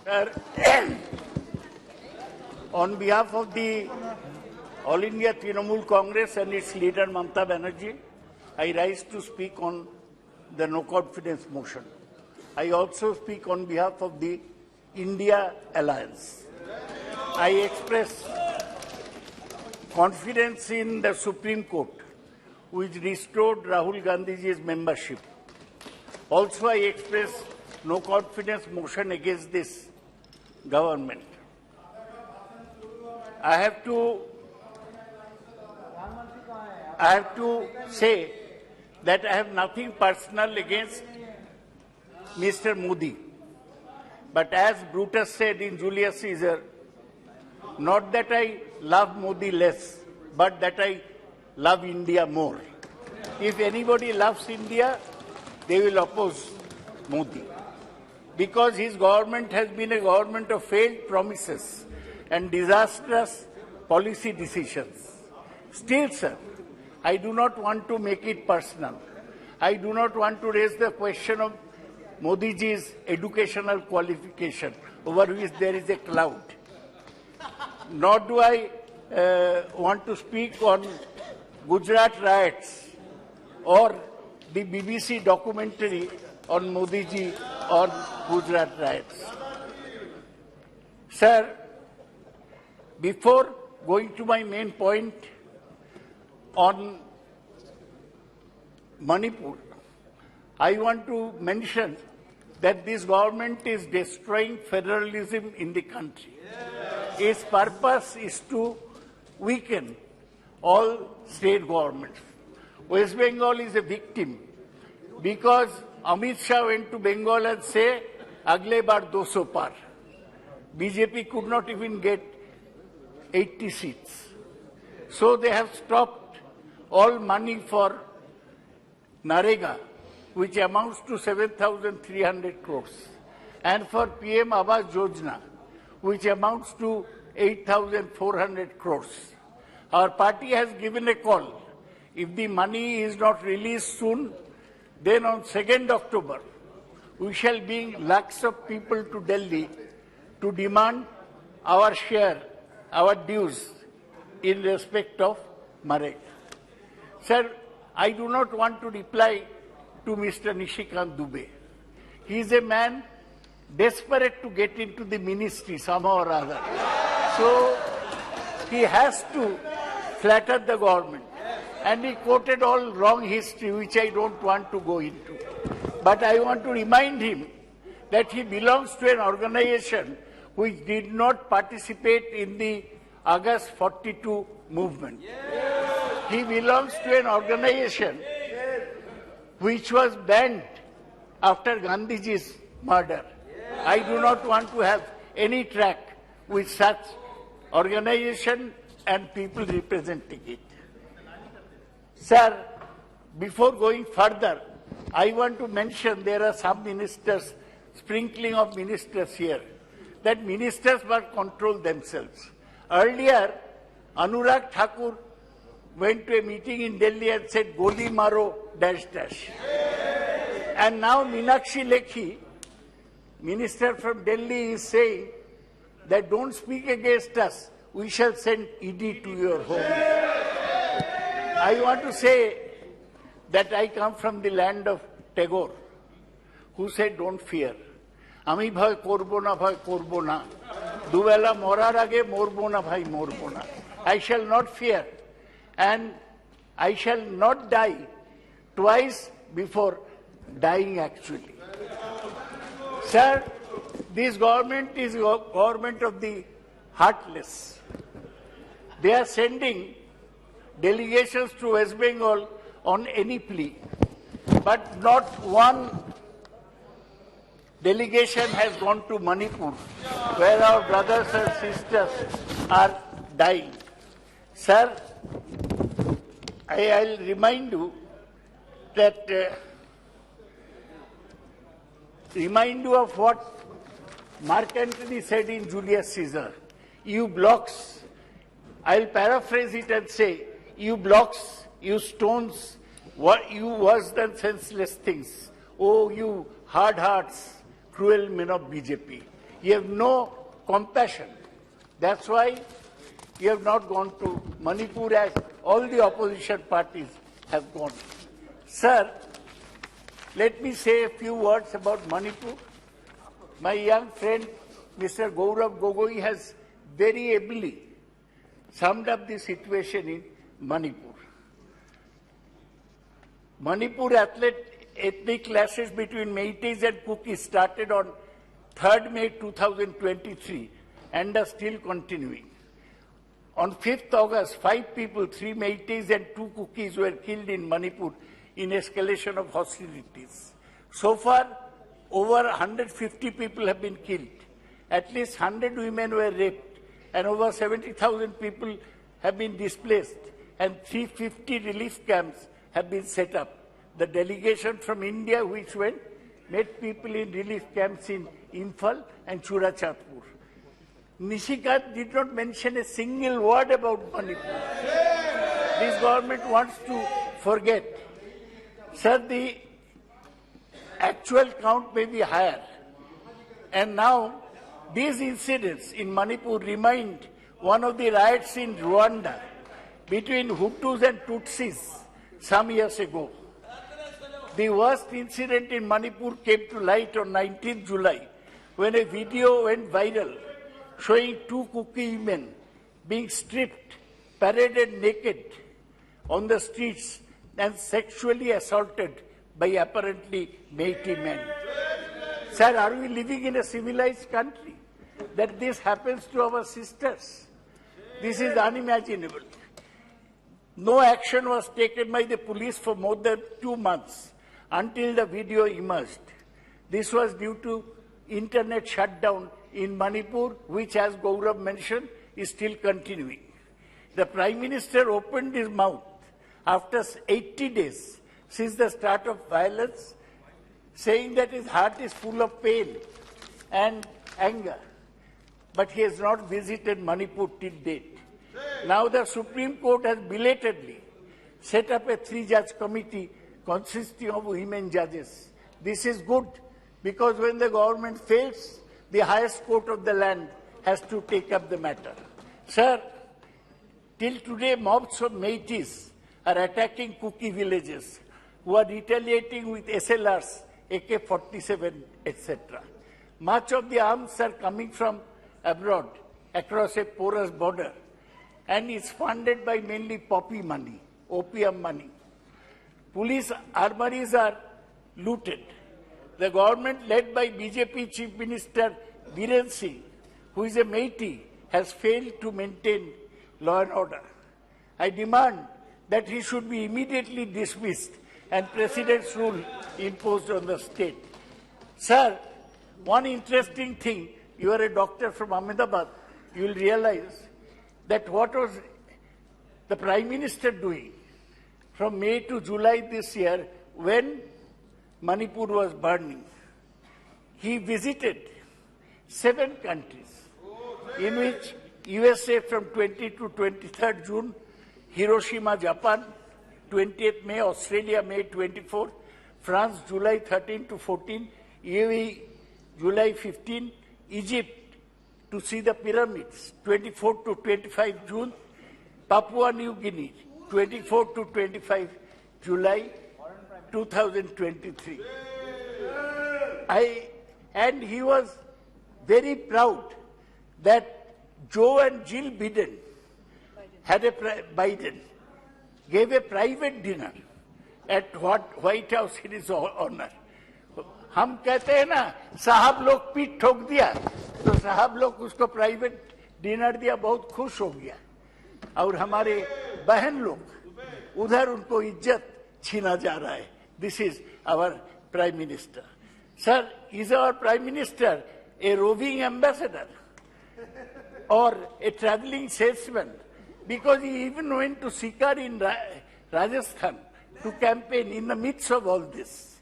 Sir, on behalf of the All India Trinamool Congress and its leader Mamata Banerjee, I rise to speak on the no confidence motion. I also speak on behalf of the India Alliance. I express confidence in the Supreme Court, which restored Rahul Gandhi's membership. Also, I express no confidence motion against this government. I have to say that I have nothing personal against Mr. Modi. But as Brutus said in Julius Caesar, not that I love Modi less, but that I love India more. If anybody loves India, they will oppose Modi. Because his government has been a government of failed promises and disastrous policy decisions. Still, sir, I do not want to make it personal. I do not want to raise the question of Modi ji's educational qualification, over which there is a cloud. Nor do I want to speak on Gujarat riots or the BBC documentary on Modi ji on Gujarat riots. Sir, before going to my main point on Manipur, I want to mention that this government is destroying federalism in the country. Its purpose is to weaken all state governments. West Bengal is a victim because Amit Shah went to Bengal and said, Agle bar 200 par. BJP could not even get 80 seats. So they have stopped all money for Narega, which amounts to 7,300 crores, and for PM Awas Yojana, which amounts to 8,400 crores. Our party has given a call. If the money is not released soon, then on 2nd October, we shall bring lakhs of people to Delhi to demand our share, our dues in respect of Marek. Sir, I do not want to reply to Mr. Nishikant Dubey. He is a man desperate to get into the ministry somehow or other. So he has to flatter the government. And he quoted all wrong history, which I don't want to go into. But I want to remind him that he belongs to an organization which did not participate in the August 42 movement. He belongs to an organization which was banned after Gandhi's murder. I do not want to have any track with such organization and people representing it. Sir, before going further, I want to mention there are some ministers, sprinkling of ministers here, that ministers must control themselves. Earlier, Anurag Thakur went to a meeting in Delhi and said, Goli maro, dash dash. And now Meenakshi Lekhi, minister from Delhi, is saying that don't speak against us, we shall send ED to your home. I want to say that I come from the land of Tagore, who said, don't fear. Ami bhai korbo na bhai korbo na. Dubela morar age morbo na bhai morbo na. I shall not fear, and I shall not die twice before dying actually. Sir, this government is a government of the heartless. They are sending delegations to West Bengal on any plea, but not one delegation has gone to Manipur, where our brothers and sisters are dying. Sir, I'll remind you that of what Mark Antony said in Julius Caesar. You blocks, I'll paraphrase it and say, you blocks, you stones, what you worse than senseless things. Oh, you hard hearts, cruel men of BJP. You have no compassion. That's why you have not gone to Manipur as all the opposition parties have gone. Sir, let me say a few words about Manipur. My young friend, Mr. Govt has very ably summed up the situation in Manipur. Manipur ethnic clashes between Meiteis and Kukis started on 3rd May 2023 and are still continuing. On 5th August, 5 people, 3 Meiteis and 2 Kukis were killed in Manipur in escalation of hostilities. So far, over 150 people have been killed. At least 100 women were raped and over 70,000 people have been displaced and 350 relief camps have been set up. The delegation from India which went met people in relief camps in Imphal and Churachandpur. Nishikant did not mention a single word about Manipur. This government wants to forget. Sir, the actual count may be higher. And now, these incidents in Manipur remind one of the riots in Rwanda between Hutus and Tutsis some years ago. The worst incident in Manipur came to light on 19th July when a video went viral showing 2 Kuki women being stripped, paraded naked on the streets and sexually assaulted by apparently Meitei men. Sir, are we living in a civilized country that this happens to our sisters? This is unimaginable. No action was taken by the police for more than 2 months until the video emerged. This was due to internet shutdown in Manipur, which, as Gaurav mentioned, is still continuing. The Prime Minister opened his mouth after 80 days since the start of violence, saying that his heart is full of pain and anger. But he has not visited Manipur till date. Now the Supreme Court has belatedly set up a 3-judge committee consisting of women judges. This is good because when the government fails, the highest court of the land has to take up the matter. Sir, till today mobs of Meiteis are attacking Kuki villages who are retaliating with SLRs, AK-47, etc. Much of the arms are coming from abroad across a porous border and is funded by mainly poppy money, opium money. Police armories are looted. The government led by BJP Chief Minister Biren Singh, who is a Meitei, has failed to maintain law and order. I demand that he should be immediately dismissed and President's rule imposed on the state. Sir, one interesting thing, you are a doctor from Ahmedabad, you will realize that what was the Prime Minister doing from May to July this year when Manipur was burning. He visited 7 countries, in which USA from 20 to 23rd June, Hiroshima, Japan, 20th May, Australia, May 24, France, July 13 to 14, UAE, July 15, Egypt, to see the pyramids, 24 to 25 June, Papua New Guinea, 24 to 25 July 2023. And he was very proud that Joe and Jill Biden gave a private dinner at White House in his honor. हम कहते हैं ना साहब लोग पीठ ठोक दिया तो साहब लोग उसको प्राइवेट डिनर दिया बहुत खुश हो गया और हमारे बहन लोग उधर उनको इज्जत छीना जा रहा है. This is our Prime Minister. Sir, is our Prime Minister a roving ambassador or a traveling salesman? Because he even went to Sikar in Rajasthan to campaign in the midst of all this.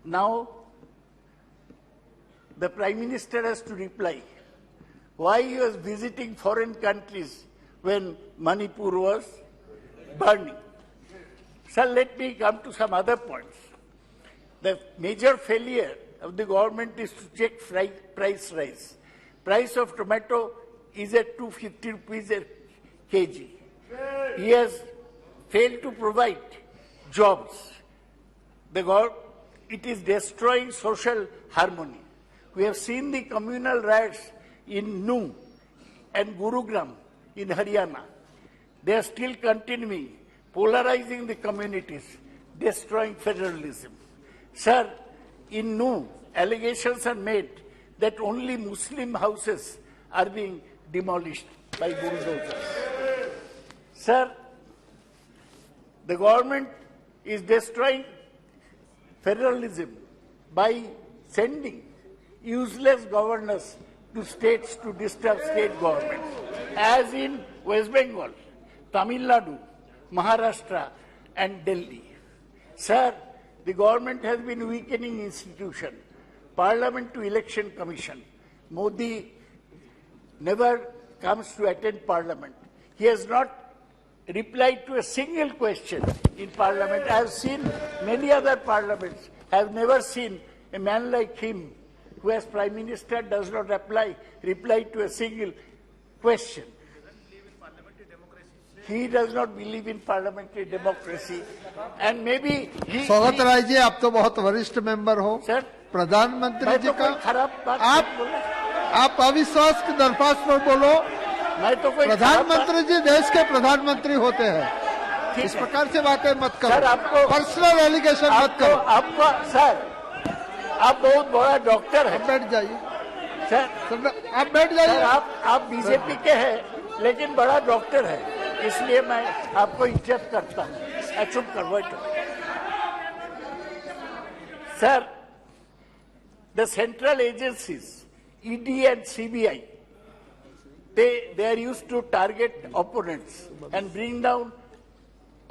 Now, the Prime Minister has to reply why he was visiting foreign countries when Manipur was burning. Sir, let me come to some other points. The major failure of the government is to check price rise. price of tomato is at 250 rupees a kg. He has failed to provide jobs. It is destroying social harmony. We have seen the communal riots in Nuh and Gurugram in Haryana. They are still continuing, polarizing the communities, destroying federalism. Sir, in Nuh, allegations are made that only Muslim houses are being demolished by bulldozers. Sir, the government is destroying federalism by sending useless governors to states to disturb state governments, as in West Bengal, Tamil Nadu, Maharashtra, and Delhi. Sir, the government has been weakening institutions, Parliament to Election Commission. Modi never comes to attend Parliament. He has not replied to a single question in Parliament. I have seen many other parliaments. I have never seen a man like him, who as Prime Minister does not reply to a single question. He does not believe in parliamentary democracy, and maybe he. Saugata Rai ji, आप तो बहुत वरिष्ठ member हो sir, प्रधानमंत्री जी का खराब बात आप अविश्वास की दरख्वास्त पर बोलो। मैं तो कोई प्रधानमंत्री जी देश के प्रधानमंत्री होते हैं, इस प्रकार से बातें मत करो। सर, आपको पर्सनल एलिगेशन मत करो। आपको सर, आप बहुत बड़ा डॉक्टर हैं। बैठ जाइए सर, आप बैठ जाइए। सर, आप बीजेपी के हैं, लेकिन बड़ा डॉक्टर है, इसलिए मैं आपको इज्जत करता हूँ। चुप करो sir. The central agencies, ED and CBI, they are used to target opponents and bring down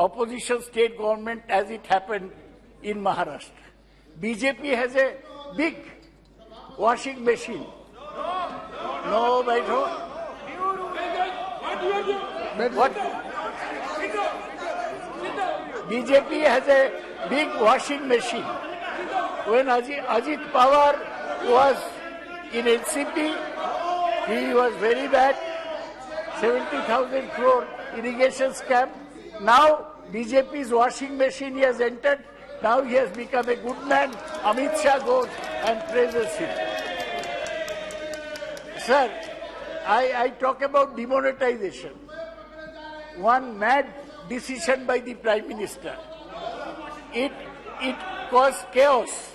opposition state government, as it happened in Maharashtra. BJP has a big washing machine. No, baitho. What? BJP has a big washing machine. When Ajit Pawar was in NCP, he was very bad, 70,000 crore irrigation scam. Now BJP's washing machine he has entered. Now he has become a good man. Amit Shah goes and praises him. Sir, I talk about demonetization. One mad decision by the Prime Minister. It caused chaos.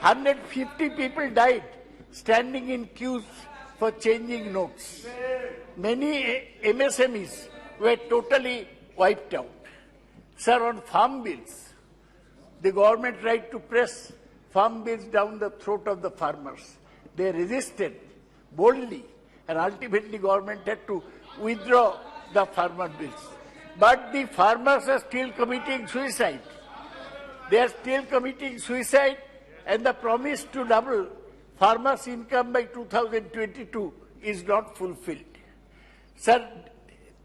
150 people died standing in queues for changing notes. Many MSMEs were totally wiped out. Sir, on farm bills, the government tried to press farm bills down the throat of the farmers. They resisted boldly, and ultimately government had to withdraw the farmer bills. But the farmers are still committing suicide. They are still committing suicide, and the promise to double farmers' income by 2022 is not fulfilled. Sir,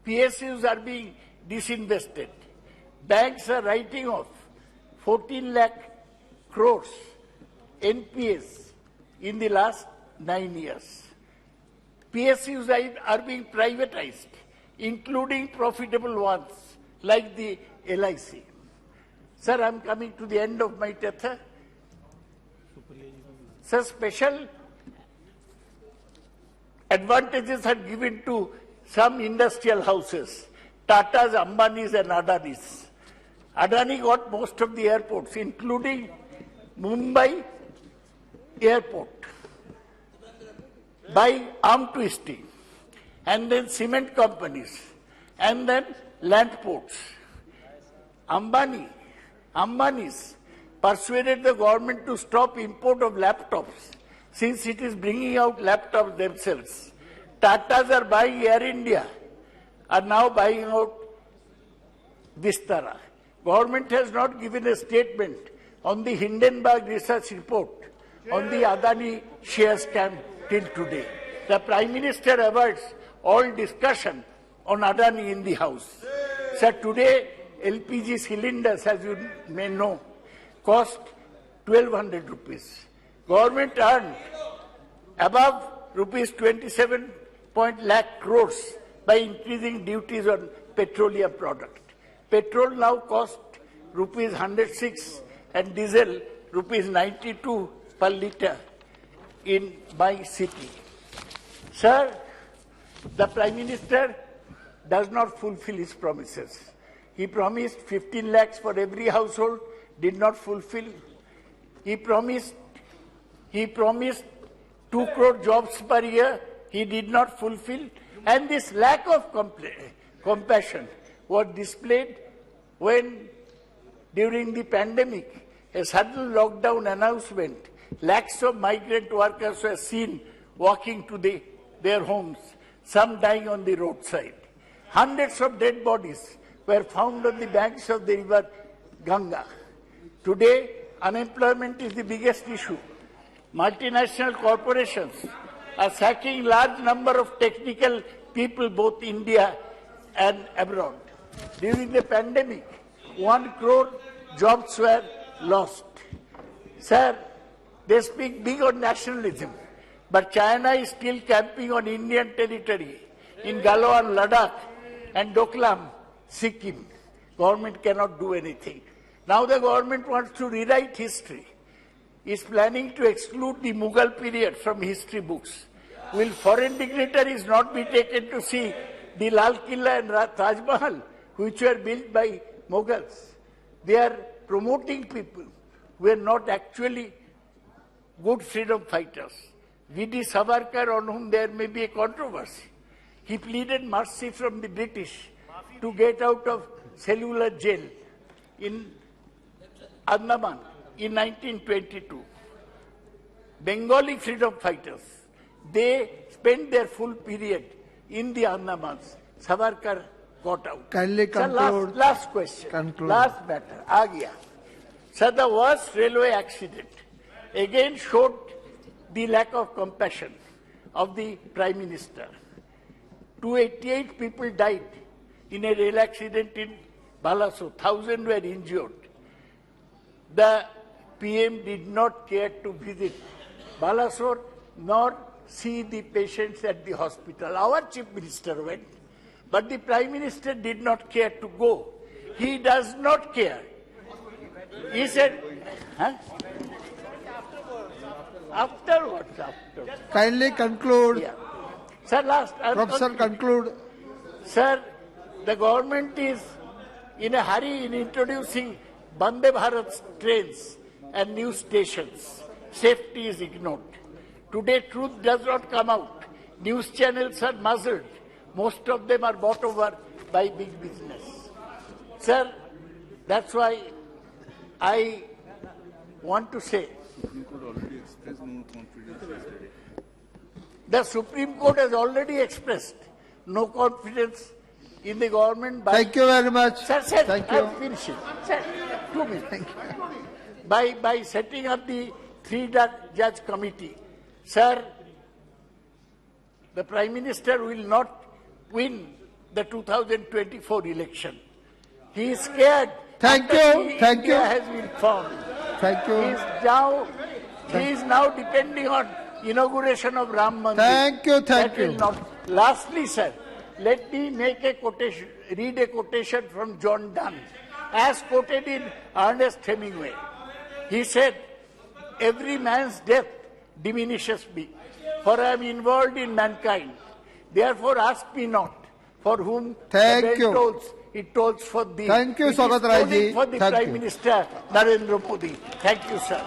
PSUs are being disinvested. Banks are writing off 14 lakh crores NPS in the last 9 years. PSUs are being privatized, including profitable ones like the LIC. Sir, I am coming to the end of my tether. Sir, special advantages are given to some industrial houses, Tatas, Ambanis and Adanis. Adani got most of the airports, including Mumbai airport, by arm twisting, and then cement companies, and then land ports. Ambani's persuaded the government to stop import of laptops, since it is bringing out laptops themselves. Tatas are buying Air India, are now buying out Vistara. Government has not given a statement on the Hindenburg research report on the Adani share scam till today. The Prime Minister avoids all discussion on Adani in the House. Sir, today LPG cylinders, as you may know, cost 1,200 rupees. Government earned above rupees 27 lakh crores by increasing duties on petroleum product. Petrol now costs rupees 106 and diesel rupees 92 per litre in my city. Sir, the Prime Minister does not fulfill his promises. He promised 15 lakhs for every household, did not fulfill. He promised 2 crore jobs per year, he did not fulfill. And this lack of compassion was displayed when, during the pandemic, a sudden lockdown announcement, lakhs of migrant workers were seen walking to their homes, some dying on the roadside. Hundreds of dead bodies were found on the banks of the river Ganga. Today, unemployment is the biggest issue. Multinational corporations are sacking large number of technical people, both India and abroad. During the pandemic, 1 crore jobs were lost. Sir, they speak big on nationalism, but China is still camping on Indian territory in Galwan, Ladakh, and Doklam, Sikkim. Government cannot do anything. Now the government wants to rewrite history. Is planning to exclude the Mughal period from history books. Will foreign dignitaries not be taken to see the Lal Killa and Taj Mahal, which were built by Mughals? They are promoting people who are not actually good freedom fighters. V.D. Savarkar, on whom there may be a controversy, he pleaded mercy from the British to get out of cellular jail in Andaman in 1922. Bengali freedom fighters, they spent their full period in the Andamans. Savarkar got out. Kindly conclude. Sir, last question. Conclude. Last matter. Agya. Sir, the worst railway accident again showed the lack of compassion of the Prime Minister. 288 people died in a rail accident in Balasore. 1,000 were injured. The PM did not care to visit Balasore nor see the patients at the hospital. Our Chief Minister went, but the Prime Minister did not care to go. He does not care. He said, huh? Afterwards. Kindly conclude. Yeah. Sir, last. Professor, conclude. Sir, the government is in a hurry in introducing Vande Bharat trains and new stations. Safety is ignored. Today, truth does not come out. News channels are muzzled. Most of them are bought over by big business. Sir, that's why I want to say the Supreme Court has already expressed no confidence in the government. Thank you very much. Sir, Thank you. I'm finishing. Sir, 2 minutes. Thank you. By setting up the 3-judge committee, sir, the Prime Minister will not win the 2024 election. He is scared. Thank you. Thank you. India has been formed. Thank you. He is now depending on inauguration of Ram Mandir. Thank you. Thank That will you. not. Lastly, sir, let me make a quotation, read a quotation from John Donne, as quoted in Ernest Hemingway. He said, "Every man's death diminishes me, for I am involved in mankind. Therefore ask me not, for whom Thank the you. bell tolls, it tolls for thee." Thank you, It is Saugata tolling ji. for the Thank Prime you. Minister, Narendra Modi. Thank you, sir.